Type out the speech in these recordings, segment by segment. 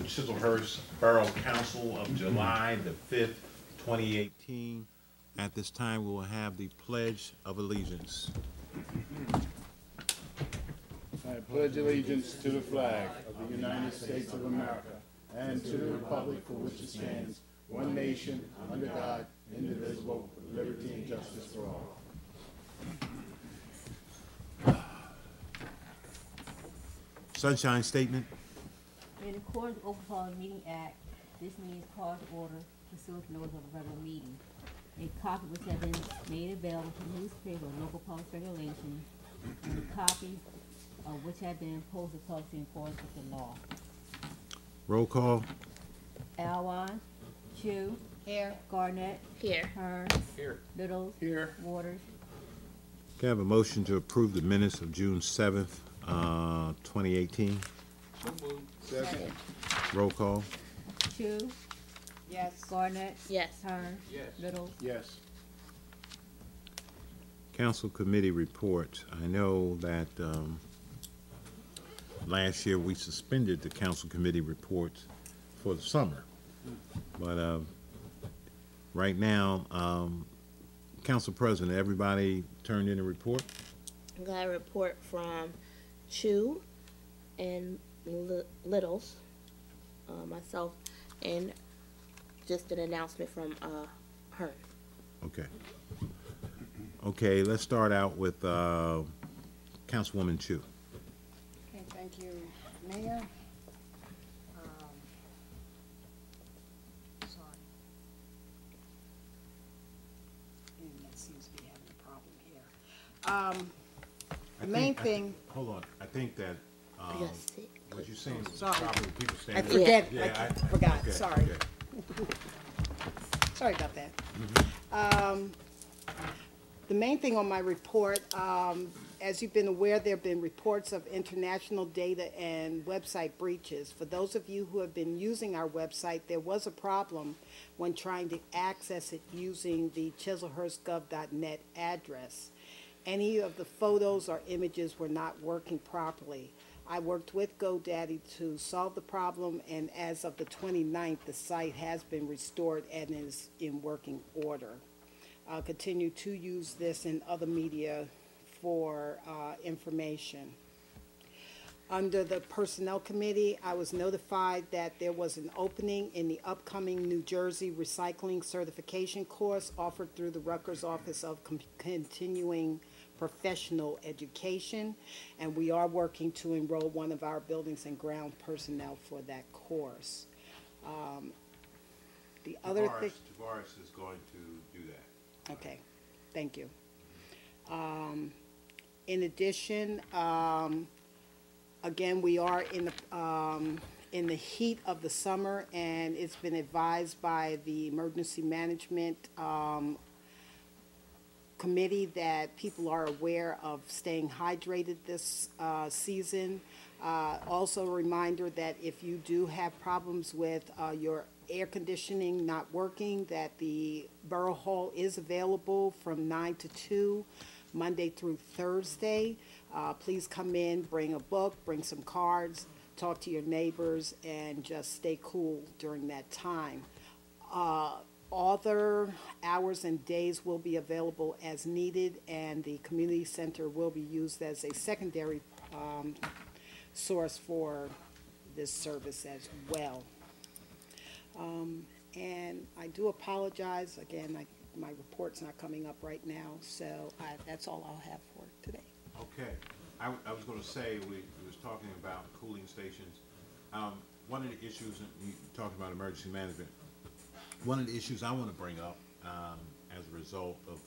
Chislehurst Borough Council of July the 5th, 2018. At this time, we will have the Pledge of Allegiance. I pledge allegiance to the flag of the United States of America and to the republic for which it stands, one nation, under God, indivisible, with liberty and justice for all. Sunshine Statement. In accordance with Open Public Meeting Act, this meeting is called to order pursuant to notice of a regular meeting. A copy which has been made available to the newspaper of local public regulations, and a copy of which have been posted publicly in accordance with the law. Roll call. Alwan, Chu. Here. Garnett. Here. Hearn. Here. Littles. Here. Waters. Can I have a motion to approve the minutes of June 7th, 2018? Second. Roll call. Chu. Yes. Garnett. Yes. Hearn. Yes. Littles. Yes. Council committee reports. I know that last year we suspended the council committee reports for the summer. But right now, Council President, everybody turned in a report? I got a report from Chu and Littles, myself, and just an announcement from Hearn. Okay. Okay, let's start out with Councilwoman Chu. Okay, thank you, Mayor. Sorry. Internet seems to be having a problem here. The main thing, Hold on, I think that, Yes. what you're saying is Sorry. properly people I standing. forget, Yeah, I forgot, okay, sorry. okay. Sorry about that. The main thing on my report, as you've been aware, there have been reports of international data and website breaches. For those of you who have been using our website, there was a problem when trying to access it using the chislehurstgov.net address. Any of the photos or images were not working properly. I worked with GoDaddy to solve the problem, and as of the 29th, the site has been restored and is in working order. I'll continue to use this in other media for information. Under the Personnel Committee, I was notified that there was an opening in the upcoming New Jersey Recycling Certification course offered through the Rutgers Office of Continuing Professional Education, and we are working to enroll one of our buildings and ground personnel for that course. The other thing. Tavares is going to do that. Okay, thank you. In addition, again, we are in the heat of the summer, and it's been advised by the Emergency Management Committee that people are aware of staying hydrated this season. Also a reminder that if you do have problems with your air conditioning not working, that the Borough Hall is available from 9 to 2, Monday through Thursday. Please come in, bring a book, bring some cards, talk to your neighbors, and just stay cool during that time. Other hours and days will be available as needed, and the community center will be used as a secondary source for this service as well. And I do apologize, again, my report's not coming up right now, so that's all I'll have for today. Okay, I was going to say, we was talking about cooling stations. One of the issues, we talked about emergency management, one of the issues I want to bring up as a result of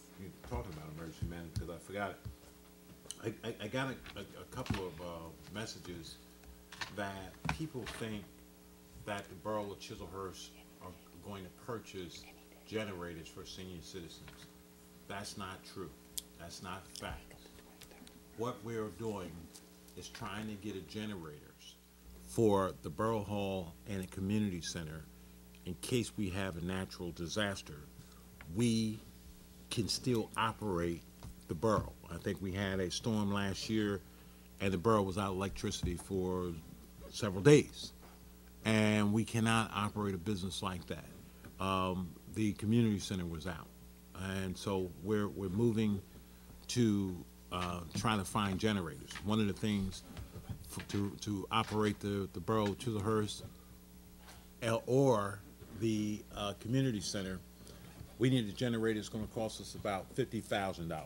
talking about emergency management, because I forgot it, I got a couple of messages that people think that the borough of Chislehurst are going to purchase generators for senior citizens. That's not true. That's not fact. What we're doing is trying to get a generators for the Borough Hall and a community center in case we have a natural disaster. We can still operate the borough. I think we had a storm last year and the borough was out of electricity for several days. and we cannot operate a business like that. The community center was out, and so we're moving to trying to find generators. One of the things to operate the borough Chislehurst or the community center, we need a generator that's going to cost us about $50,000.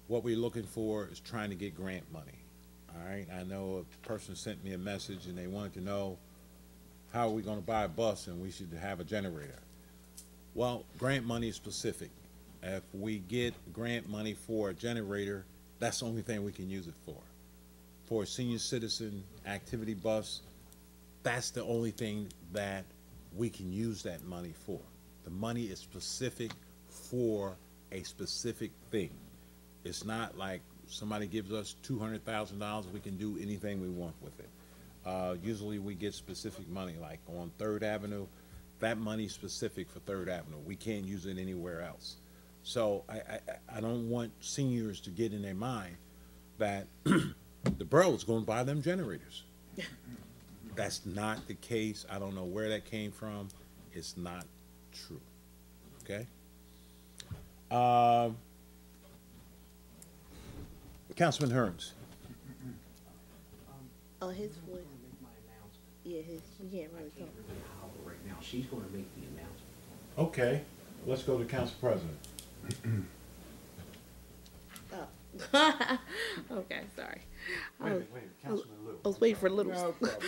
What we're looking for is trying to get grant money. All right, I know a person sent me a message and they wanted to know how are we going to buy a bus and we should have a generator. Well, grant money is specific. If we get grant money for a generator, that's the only thing we can use it for. For a senior citizen activity bus, that's the only thing that we can use that money for. The money is specific for a specific thing. It's not like somebody gives us $200,000, we can do anything we want with it. Usually we get specific money, like on 3rd Avenue, that money's specific for 3rd Avenue. We can't use it anywhere else. So I don't want seniors to get in their mind that the borough is going to buy them generators. That's not the case. I don't know where that came from. It's not true. Okay? Councilman Hearns. Oh, his voice. Yeah, he can't really talk. Right now, she's gonna make the announcement. Okay, let's go to Council President. Oh. Okay, sorry. Wait, Councilman Lou. I was waiting for Littles. No problem.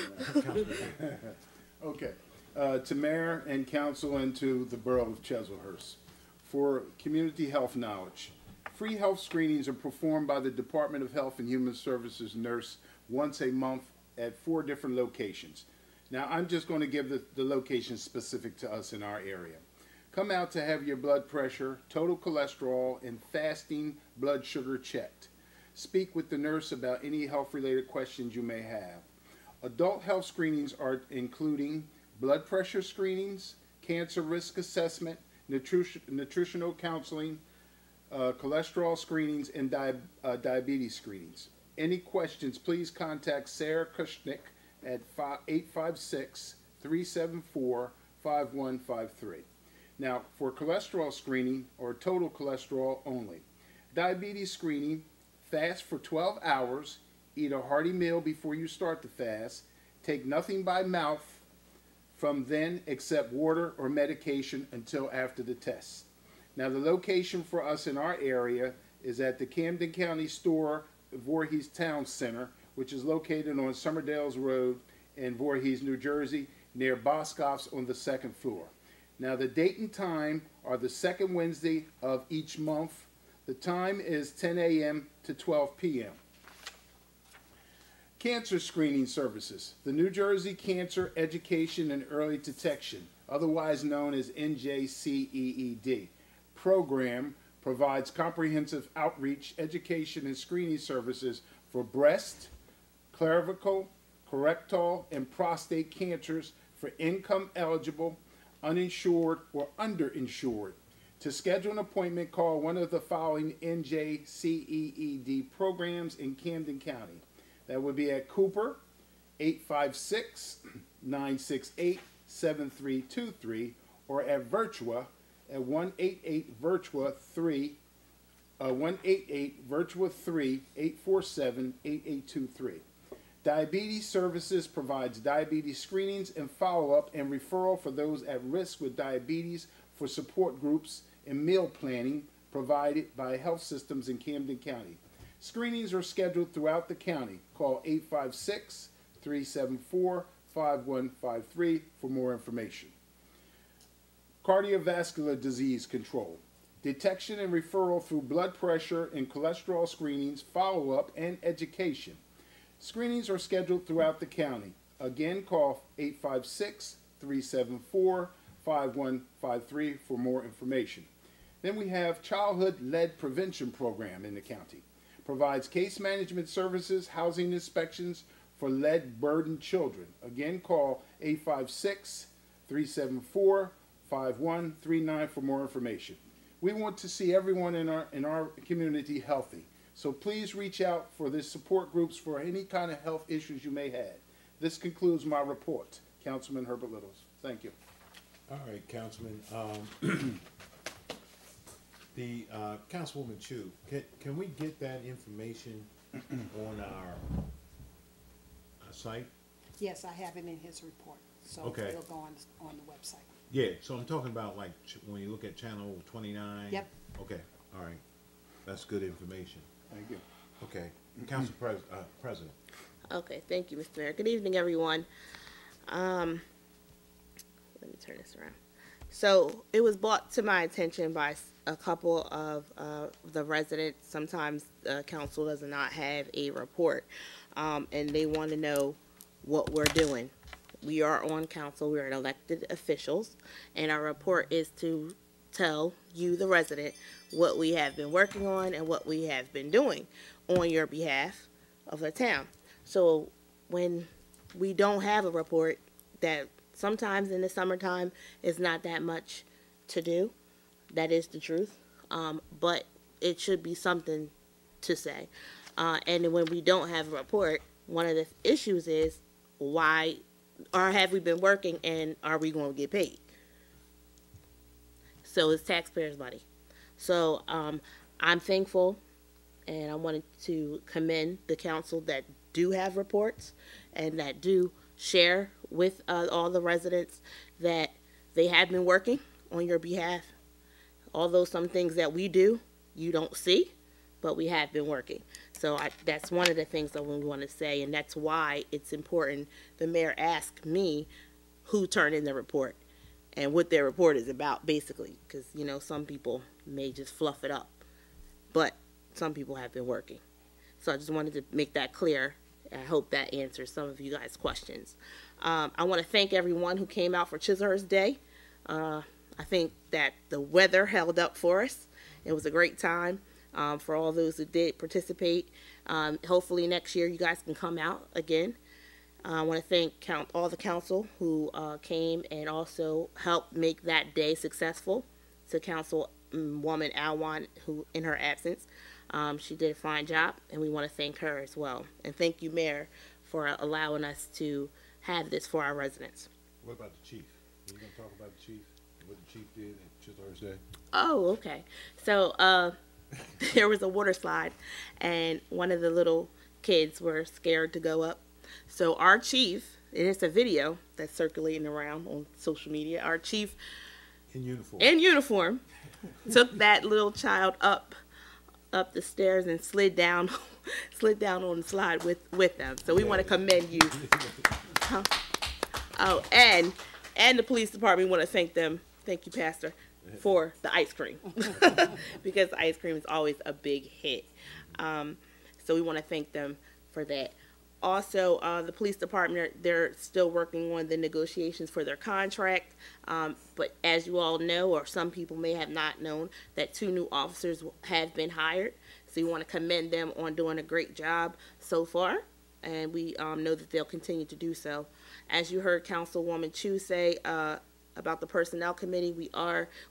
Okay, to mayor and council and to the borough of Chislehurst. For community health knowledge, free health screenings are performed by the Department of Health and Human Services nurse once a month at 4 different locations. Now, I'm just going to give the locations specific to us in our area. Come out to have your blood pressure, total cholesterol, and fasting blood sugar checked. Speak with the nurse about any health-related questions you may have. Adult health screenings are including blood pressure screenings, cancer risk assessment, nutritional counseling, cholesterol screenings, and diabetes screenings. Any questions, please contact Sarah Kushnick at 856-374-5153. Now, for cholesterol screening or total cholesterol only. Diabetes screening, fast for 12 hours, eat a hearty meal before you start the fast, take nothing by mouth from then except water or medication until after the test. Now, the location for us in our area is at the Camden County Store Voorhees Town Center, which is located on Summerdales Road in Voorhees, New Jersey, near Boscov's on the 2nd floor. Now, the date and time are the 2nd Wednesday of each month. The time is 10 a.m. to 12 p.m. Cancer screening services. The New Jersey Cancer Education and Early Detection, otherwise known as NJCEED, program provides comprehensive outreach, education, and screening services for breast, cervical, colorectal, and prostate cancers for income-eligible, uninsured, or underinsured. To schedule an appointment, call one of the following NJCEED programs in Camden County. That would be at Cooper, 856-968-7323, or at Virtua at 188-Virtua-3, 188-Virtua-3-847-8823. Diabetes Services provides diabetes screenings and follow-up and referral for those at risk with diabetes for support groups and meal planning provided by health systems in Camden County. Screenings are scheduled throughout the county. Call 856-374-5153 for more information. Cardiovascular disease control. Detection and referral through blood pressure and cholesterol screenings, follow-up, and education. Screenings are scheduled throughout the county. Again, call 856-374-5153 for more information. Then we have Childhood Lead Prevention Program in the county. Provides case management services, housing inspections for lead-burdened children. Again, call 856-374-5139 for more information. We want to see everyone in our community healthy. So please reach out for the support groups for any kind of health issues you may have. This concludes my report. Councilman Herbert Littles. Thank you. All right, Councilman. The Councilwoman Chu, can we get that information on our site? Yes, I have it in his report, so Okay. it'll go on the website. Yeah, so I'm talking about like when you look at channel 29. Yep. Okay, all right. That's good information. Thank you. Okay, President. Okay, thank you, Mr. Mayor. Good evening, everyone. Let me turn this around. So it was brought to my attention by a couple of the residents. Sometimes council does not have a report, and they want to know what we're doing. We are on council. We are elected officials, and our report is to tell you, the resident, what we have been working on and what we have been doing on your behalf of the town. So when we don't have a report, that sometimes in the summertime is not that much to do. That is the truth. But it should be something to say. And when we don't have a report, one of the issues is why, or have we been working and are we going to get paid? So it's taxpayers' money. So I'm thankful, and I wanted to commend the council that do have reports and that do share with all the residents that they have been working on your behalf. Although some things that we do, you don't see, but we have been working. So that's one of the things that we want to say, and that's why it's important. The mayor asked me who turned in the report and what their report is about, basically, because, you know, some people may just fluff it up, but some people have been working. So I just wanted to make that clear. I hope that answers some of you guys' questions. I want to thank everyone who came out for Chislehurst Day. I think that the weather held up for us. It was a great time for all those who did participate. Hopefully next year you guys can come out again. I want to thank all the council who came and also helped make that day successful. To Councilwoman Alwan, who in her absence, she did a fine job, and we want to thank her as well. And thank you, Mayor, for allowing us to have this for our residents. What about the chief? Are you going to talk about the chief? What the chief did at Chislehurst Day? Oh, okay. So there was a water slide, and one of the little kids were scared to go up. So our chief, and it's a video that's circulating around on social media, our chief In uniform took that little child up the stairs and slid down on the slide with them. So we want to commend you. Oh, and the police department want to thank them. Thank you, Pastor, for the ice cream, because the ice cream is always a big hit. So we want to thank them for that. Also, the police department, they're still working on the negotiations for their contract. But as you all know, or some people may have not known, that 2 new officers have been hired. So we want to commend them on doing a great job so far. And we know that they'll continue to do so. As you heard Councilwoman Chu say about the Personnel Committee,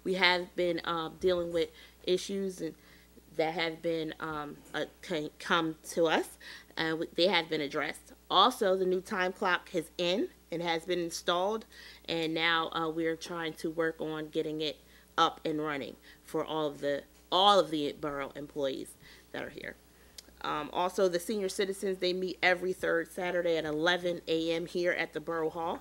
we have been dealing with issues that have been come to us. They have been addressed. Also, the new time clock is in and has been installed, and now we're trying to work on getting it up and running for all of the borough employees that are here. Also, the senior citizens, they meet every third Saturday at 11 a.m. here at the Borough Hall.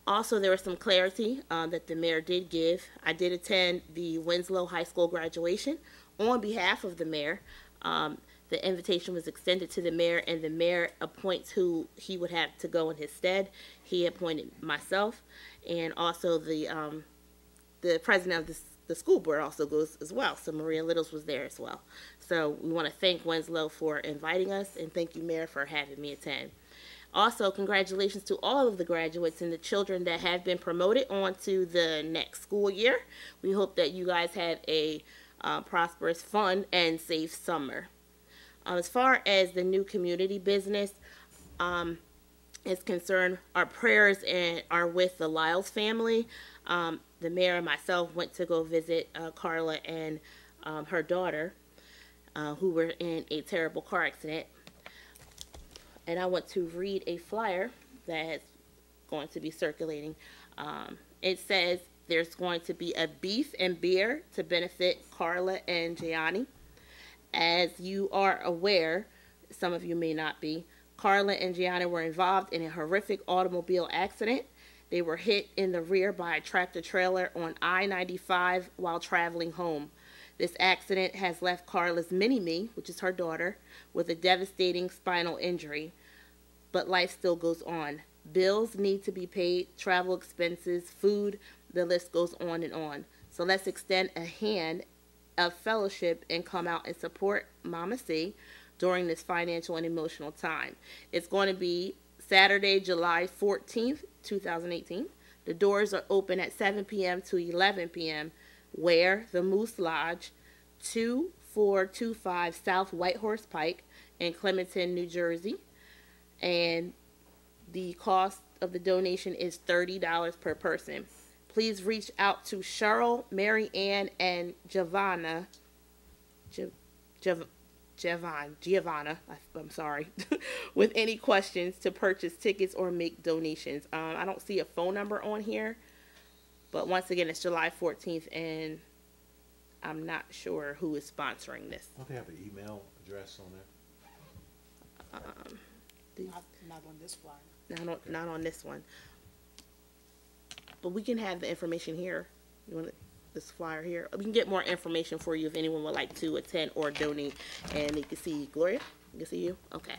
Also, there was some clarity that the mayor did give. I did attend the Winslow High School graduation on behalf of the mayor. The invitation was extended to the mayor, and the mayor appoints who he would have to go in his stead. He appointed myself, and also the president of the school board also goes as well. So Maria Littles was there as well. So we want to thank Winslow for inviting us, and thank you, Mayor, for having me attend. Also, congratulations to all of the graduates and the children that have been promoted on to the next school year. We hope that you guys have a prosperous, fun, and safe summer. As far as the new community business is concerned, our prayers are with the Lyles family. The mayor and myself went to go visit Carla and her daughter, who were in a terrible car accident. And I want to read a flyer that is going to be circulating. It says there's going to be a beef and beer to benefit Carla and Gianni. As you are aware, some of you may not be, Carla and Gianni were involved in a horrific automobile accident. They were hit in the rear by a tractor trailer on I-95 while traveling home. This accident has left Carla's mini-me, which is her daughter, with a devastating spinal injury. But life still goes on. Bills need to be paid, travel expenses, food, the list goes on and on. So let's extend a hand of fellowship and come out and support Mama C during this financial and emotional time. It's going to be Saturday, July 14th, 2018. The doors are open at 7 p.m. to 11 p.m. Where the Moose Lodge, 2425 South Whitehorse Pike in Clementon, New Jersey. And the cost of the donation is $30 per person. Please reach out to Cheryl, Mary Ann, and Giovanna. Giovanna, I'm sorry, with any questions to purchase tickets or make donations. I don't see a phone number on here, but once again, it's July 14th, and I'm not sure who is sponsoring this. Don't they have an email address on there? Not on this flyer. Not on this one. But we can have the information here. You want this flyer here? We can get more information for you if anyone would like to attend or donate. And they can see Gloria. You can see you. Okay.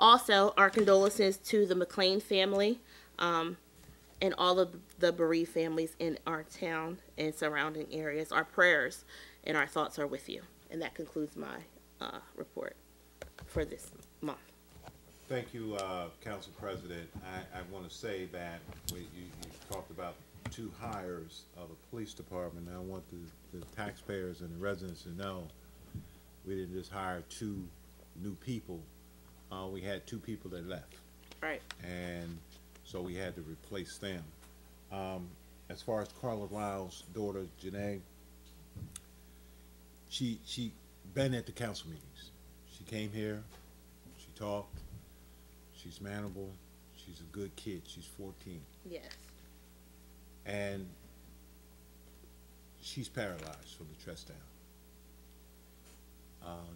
Also, our condolences to the McLean family and all of the bereaved families in our town and surrounding areas. Our prayers and our thoughts are with you. And that concludes my report for this month. Thank you, Council President. I want to say that you talked about 2 hires of the police department. I want the taxpayers and the residents to know we didn't just hire 2 new people. We had 2 people that left. Right. And so we had to replace them. As far as Carla Lyle's daughter, Janae, she been at the council meetings. She came here, she talked, she's mannerable, she's a good kid, she's 14. Yes. And she's paralyzed from the chest down.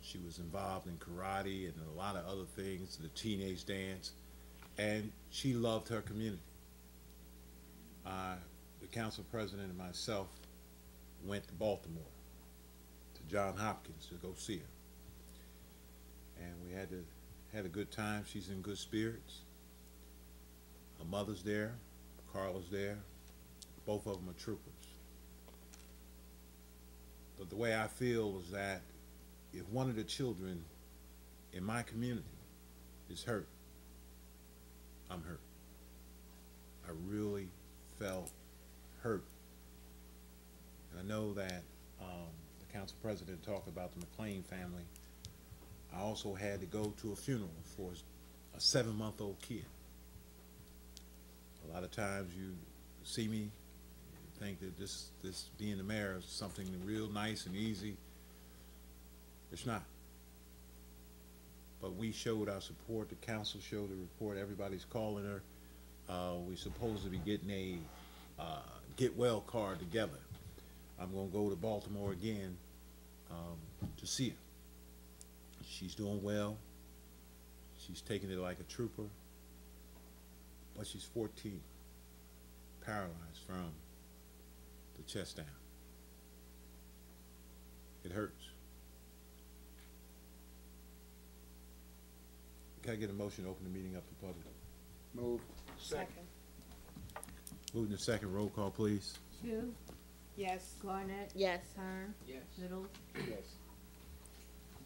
She was involved in karate and a lot of other things, the teenage dance, and she loved her community. The council president and myself went to Baltimore, to Johns Hopkins, to go see her. And we had a good time. She's in good spirits. Her mother's there, Carla's there. Both of them are troopers. But the way I feel is that if one of the children in my community is hurt, I'm hurt. I really felt hurt. And I know that the council president talked about the McLean family. I also had to go to a funeral for a 7-month-old kid. A lot of times you see me, you think that this being the mayor is something real nice and easy. It's not. But we showed our support, the council showed the report, everybody's calling her. We're supposed to be getting a get well card together. I'm gonna go to Baltimore again to see her. She's doing well. She's taking it like a trooper. But she's 14, paralyzed from the chest down. It hurts. Can I get a motion to open the meeting up to public? Move. Second. Moving to second, roll call, please. Shu, Yes. Garnett, Yes. Kern, Yes. Little, Yes.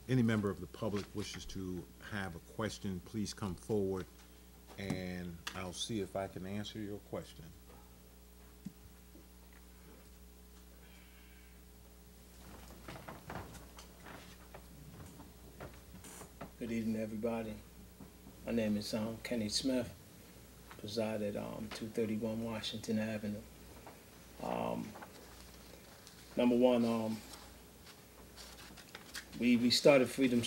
Any member of the public wishes to have a question, please come forward and I'll see if I can answer your question. Good evening, everybody. My name is Kenny Smith, preside at 231 Washington Avenue. Number one, we started Freedom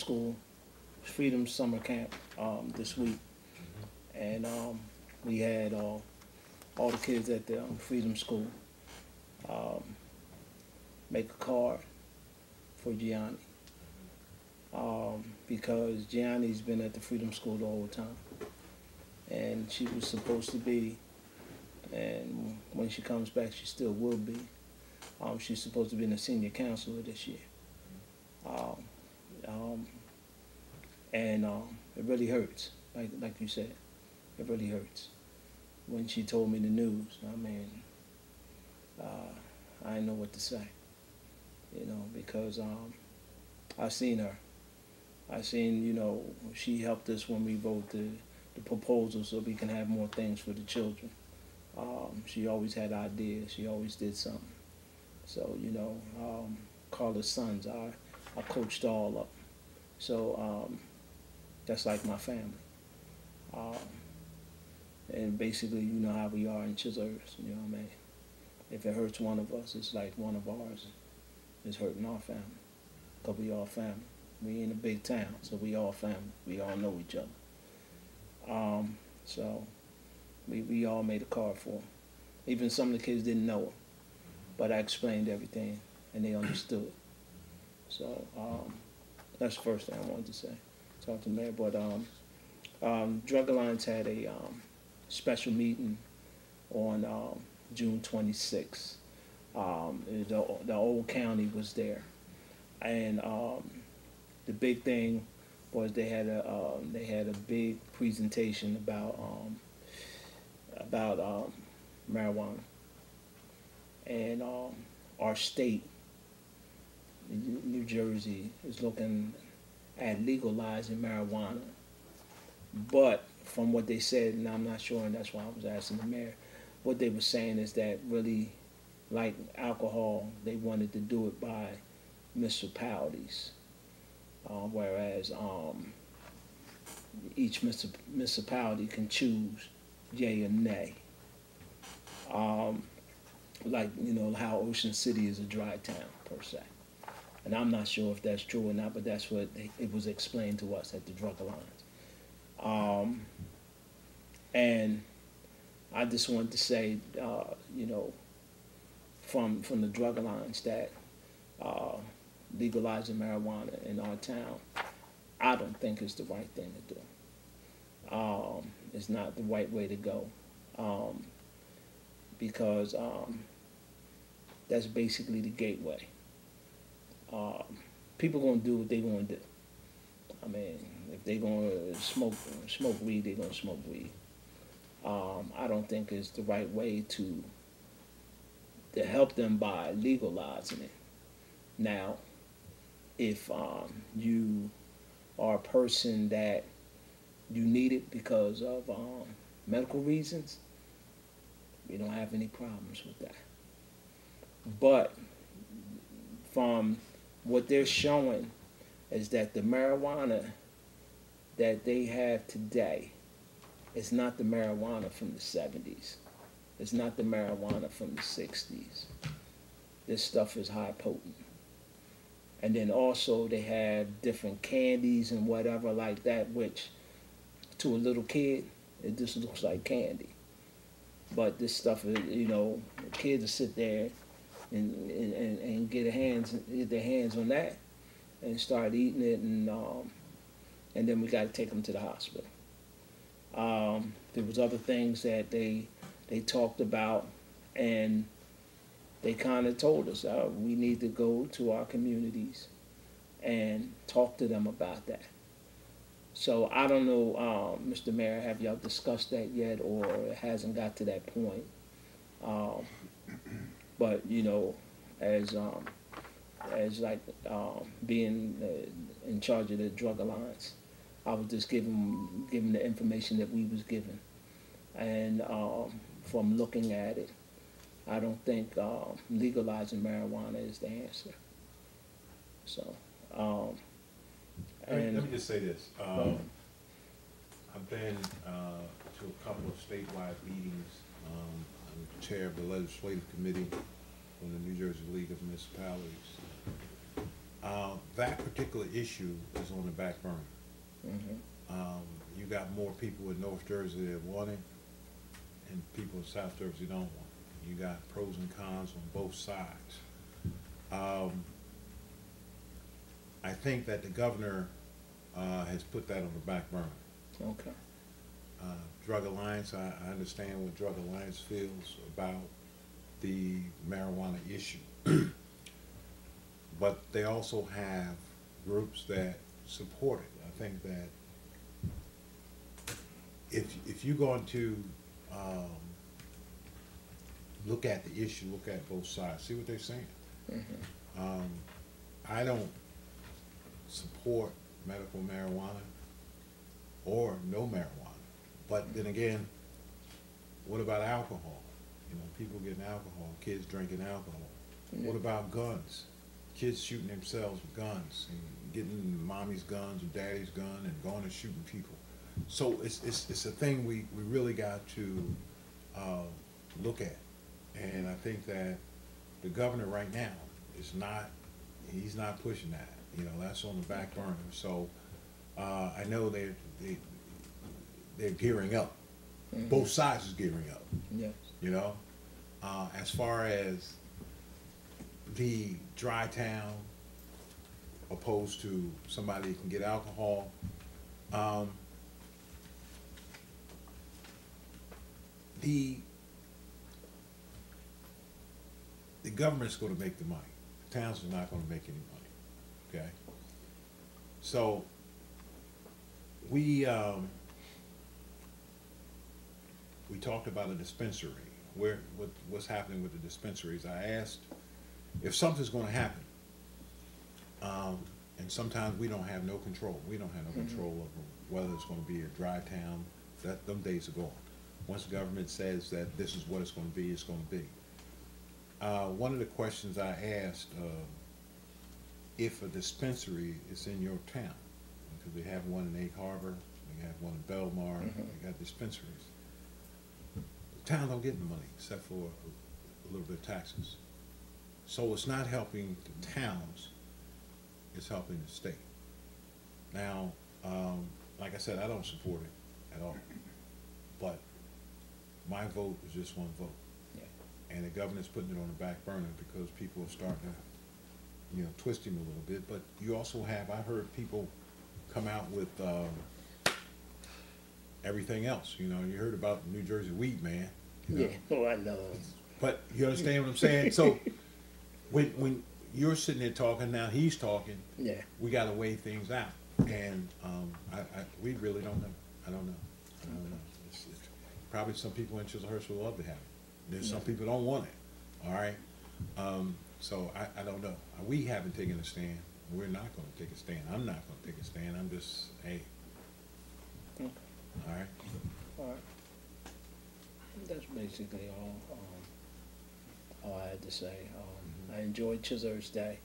Summer Camp this week, and we had all the kids at the Freedom School make a card for Gianni, because Gianni's been at the Freedom School the whole time, and she was supposed to be, and when she comes back, she still will be. She's supposed to be in the senior counselor this year. And it really hurts, like you said, it really hurts. When she told me the news, I mean, I didn't know what to say, because I seen her. I seen, she helped us when we wrote the proposal so we can have more things for the children. She always had ideas. She always did something. So, Carla's sons, I coached all up. So that's like my family. And basically, you know how we are in Chislehurst, you know what I mean? If it hurts one of us, it's like one of ours is hurting our family. Because we all family. We in a big town, so we all family. We all know each other. So we all made a card for her. Even some of the kids didn't know her. But I explained everything, and they understood. So that's the first thing I wanted to say. Talk to the mayor. But Drug Alliance had a special meeting on June 26th. The old county was there, and the big thing was they had a big presentation about marijuana, and our state, New Jersey, is looking at legalizing marijuana. But from what they said, and I'm not sure, and that's why I was asking the mayor, what they were saying is that really, like alcohol, they wanted to do it by municipalities, whereas each municipality can choose yay or nay. Like, how Ocean City is a dry town, per se. And I'm not sure if that's true or not, but that's what it was explained to us at the Drug Alliance. And I just wanted to say, from the Drug Alliance, that legalizing marijuana in our town, I don't think it's the right thing to do. It's not the right way to go, because that's basically the gateway. People gonna do what they gonna do. I mean, if they gonna smoke weed, they gonna smoke weed. I don't think it's the right way to help them by legalizing it. Now, if you are a person that you need it because of medical reasons, we don't have any problems with that. But from what they're showing is that the marijuana that they have today is not the marijuana from the 70s. It's not the marijuana from the 60s. This stuff is high potent. And then also they have different candies and whatever like that, which to a little kid, it just looks like candy. But this stuff is, kids will sit there and get their hands on that and start eating it, and then we got to take them to the hospital. There was other things that they talked about, and they kind of told us we need to go to our communities and talk to them about that. So I don't know, Mr. Mayor, have y'all discussed that yet, or it hasn't got to that point? But as like being in charge of the Drug Alliance, I was just giving the information that we was given, and from looking at it, I don't think legalizing marijuana is the answer. So. Let me just say this. I've been to a couple of statewide meetings. I'm chair of the legislative committee from the New Jersey League of Municipalities. That particular issue is on the back burner. You got more people in North Jersey that want it, and people in South Jersey don't want it. You got pros and cons on both sides. I think that the governor has put that on the back burner. Okay. Drug Alliance, I understand what Drug Alliance feels about the marijuana issue. But they also have groups that support it. I think that if you're going to look at the issue, look at both sides, see what they're saying. I don't support medical marijuana or no marijuana. But then again, what about alcohol? You know, people getting alcohol, kids drinking alcohol. What about guns? Kids shooting themselves with guns and getting mommy's guns or daddy's gun and going and shooting people. So it's a thing we really got to look at. And I think that the governor right now he's not pushing that. You know, that's on the back burner. So I know they're gearing up. Both sides is gearing up. Yes. You know, as far as the dry town opposed to somebody that can get alcohol, the government's going to make the money. The towns are not going to make any money. Okay. So we talked about a dispensary. What's happening with the dispensaries? I asked if something's going to happen, and sometimes we don't have no control. We don't have no control over whether it's going to be a dry town. Them days are gone. Once the government says that this is what it's going to be, it's going to be. One of the questions I asked, if a dispensary is in your town, because they have one in Egg Harbor, they have one in Belmar, they got dispensaries. The town don't get the money except for a little bit of taxes. So it's not helping the towns, it's helping the state. Now, like I said, I don't support it at all, but my vote is just one vote. And the governor's putting it on the back burner because people are starting to, twist him a little bit. But you also have, I heard people come out with everything else. You heard about the New Jersey weed man. Yeah, I know. But you understand what I'm saying? So when you're sitting there talking, now he's talking. Yeah. We got to weigh things out, and we really don't know. I don't know. It's probably some people in Chislehurst would love to have it. There's some people don't want it. All right. So I don't know. We haven't taken a stand. We're not going to take a stand. I'm not going to take a stand. I'm just, hey. Okay. All right. All right. That's basically all I had to say. I enjoyed Chislehurst Day.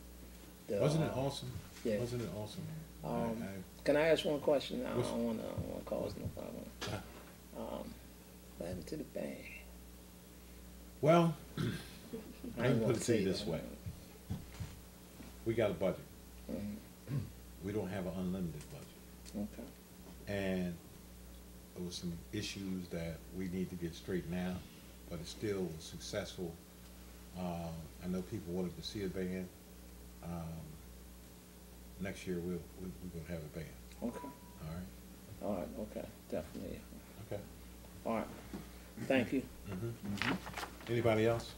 Wasn't it awesome? Yeah. Wasn't it awesome? Can I ask one question? I don't want to cause no problem. What happened to the band? Well, I let me put it to you this way. We got a budget. We don't have an unlimited budget. Okay. And there was some issues that we need to get straightened out, but it still was successful. I know people wanted to see a band. Next year we're going to have a band. Okay. All right? All right, okay, definitely. Okay. All right, thank you. Anybody else?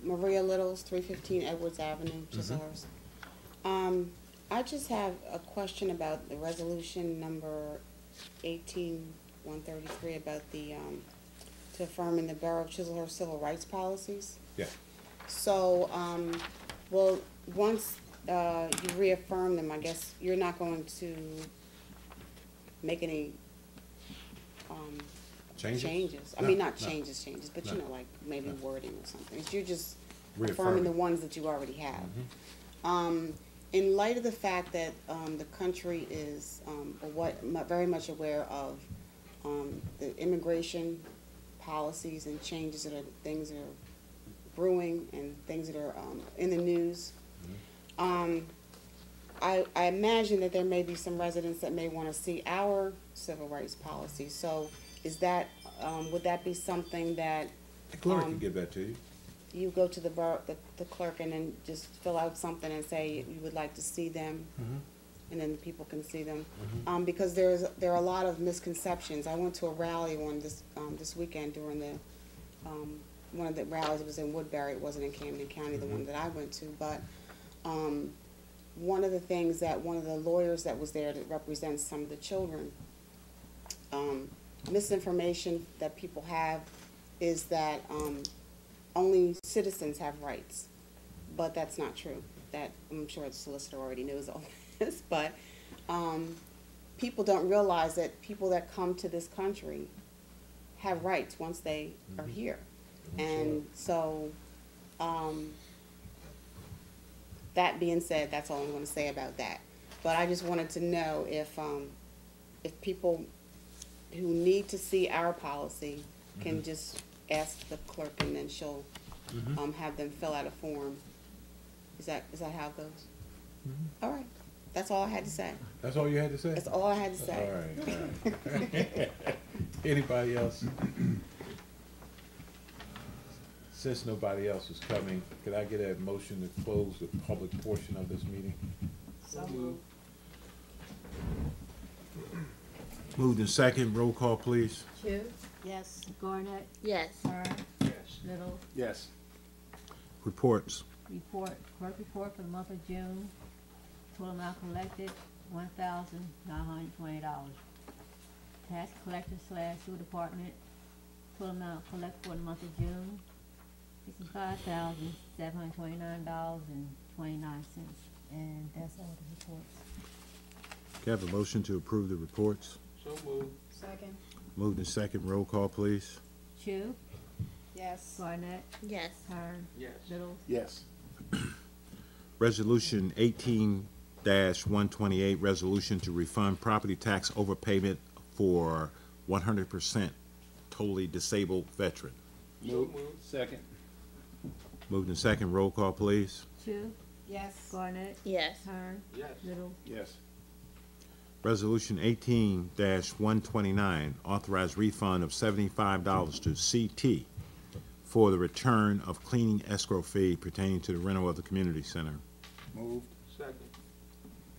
Maria Littles, 315 Edwards Avenue, Chislehurst. I just have a question about the resolution number 18133 about the, to affirming the Borough of Chislehurst civil rights policies. Yeah. So, well, once you reaffirm them, I guess you're not going to make any changes. I mean, not changes, but you know, like maybe wording or something. It's you're just affirming the ones that you already have. In light of the fact that the country is very much aware of the immigration policies and changes that are, things that are brewing and things that are, in the news. I imagine that there may be some residents that may want to see our civil rights policy. So is that, would that be something that The clerk can give that to you. you go to the clerk and then just fill out something and say you would like to see them? And then people can see them? Because there are a lot of misconceptions. I went to a rally this weekend during the, one of the rallies was in Woodbury. It wasn't in Camden County, the one that I went to, but, one of the things that one of the lawyers that was there that represents some of the children, misinformation that people have is that only citizens have rights, but that's not true. That I'm sure the solicitor already knows all this, but people don't realize that people that come to this country have rights once they are here, and so. That being said, that's all I'm going to say about that. But I just wanted to know if people who need to see our policy can just ask the clerk and then she'll have them fill out a form. Is that how it goes? All right. That's all I had to say. That's all you had to say? That's all I had to say. All right. Anybody else? Since nobody else is coming, could I get a motion to close the public portion of this meeting? So moved. Moved in second, roll call, please. Chu, Yes. Garnett, Yes. Hearn, Yes. Little, Yes. Reports. clerk report for the month of June. Total amount collected, $1,920. Tax collector / sewer department, total amount collected for the month of June, $65,729.29. And that's all the reports. Can I have a motion to approve the reports? So moved. Second. Moved in second, roll call, please. Chu, Yes. Garnett, Yes. Hearn, Yes. Little, Yes. Resolution 18-128, resolution to refund property tax overpayment for 100% totally disabled veteran. Move. Second. Moved in second, roll call, please. Chu, Yes. Garnett, Yes. Hearn, Yes. Little, Yes. Resolution 18-129, authorized refund of $75 to CT for the return of cleaning escrow fee pertaining to the rental of the community center. Moved. Second.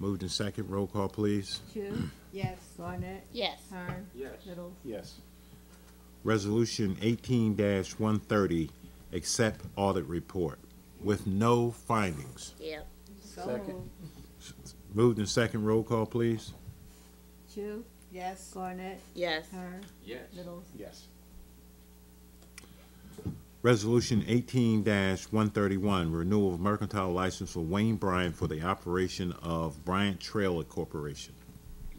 Moved in second, roll call, please. Chu, Yes. Garnett, Yes. Hearn, Yes. Little, Yes. Resolution 18-130, accept audit report with no findings. Yep. So Second. moved. Moved in second, roll call, please. Chu, Yes. Garnett, Yes. Hearn, Yes. Little, Yes. Resolution 18-131, renewal of mercantile license for Wayne Bryant for the operation of Bryant Trailer Corporation.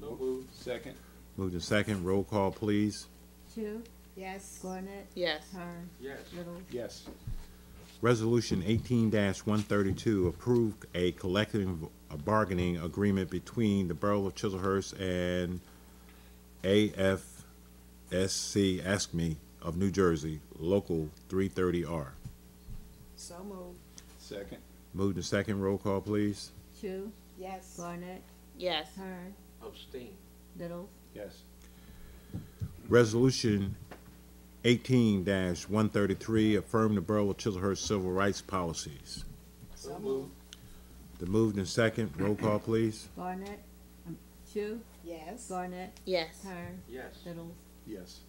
So moved. Second. Moved in second, roll call, please. Chu, Yes. Garnett, Yes. Hearn, Yes. Little, Yes. Resolution 18-132, approved a collective bargaining agreement between the Borough of Chislehurst and AFSC ASCME of New Jersey, Local 330R. So moved. Second. Moved in second, roll call, please. Chu, Yes. Garnett, Yes. Hearn, Abstain. Little, Yes. Resolution 18-133, affirm the Borough of Chislehurst civil rights policies. So moved. The moved in second, roll call, please. Garnett, Chu, Yes. Garnett, Yes. Hearn, Yes. Little, Yes.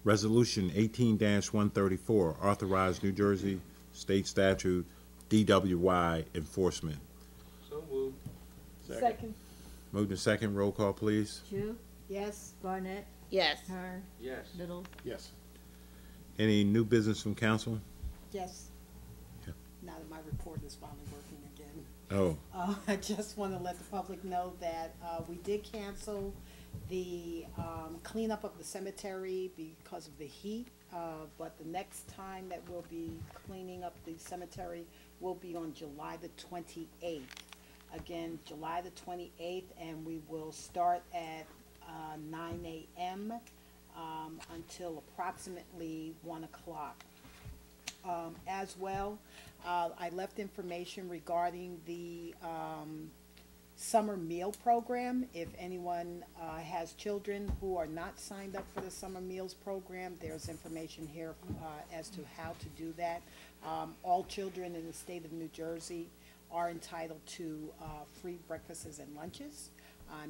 Resolution 18-134, authorize New Jersey State Statute DWI enforcement. So moved. Second. Moved in second, roll call, please. Chu, Yes. Garnett, Yes. Hearn, Yes. Little, Yes. Any new business from council? Yes. Yeah. Now that my report is finally working again. Oh, I just want to let the public know that we did cancel the cleanup of the cemetery because of the heat, but the next time that we'll be cleaning up the cemetery will be on July the 28th. Again, July the 28th, and we will start at 9 a.m. Until approximately 1 o'clock. As well, I left information regarding the summer meal program. If anyone has children who are not signed up for the summer meals program, there's information here as to how to do that. All children in the state of New Jersey are entitled to free breakfasts and lunches.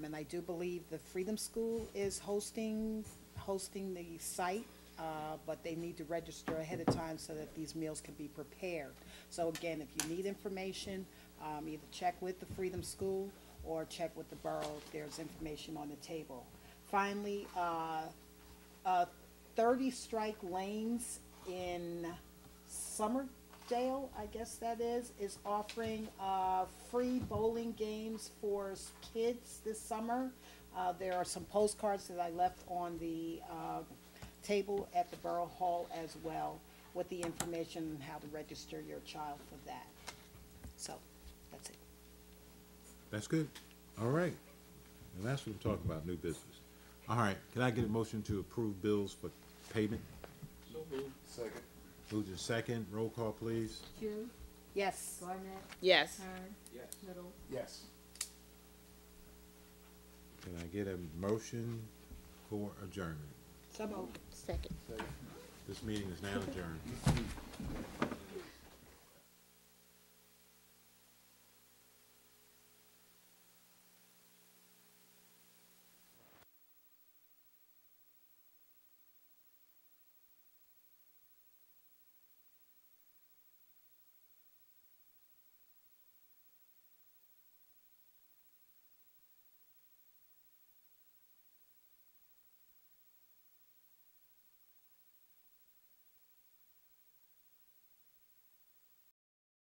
And I do believe the Freedom School is hosting the site, but they need to register ahead of time so that these meals can be prepared. So again, if you need information, either check with the Freedom School or check with the borough. There's information on the table. Finally, 30 Strike Lanes in Summerdale, I guess that is offering free bowling games for kids this summer. There are some postcards that I left on the table at the Borough Hall as well, with the information on how to register your child for that. So, that's it. That's good. All right. And that's what I'm talking about, new business. All right, can I get a motion to approve bills for payment? So moved. Second. Moved in second, roll call, please. Shu, Yes. Barnett, Yes. Kern, Yes. Little, Yes. Can I get a motion for adjournment? So moved. Second. This meeting is now adjourned.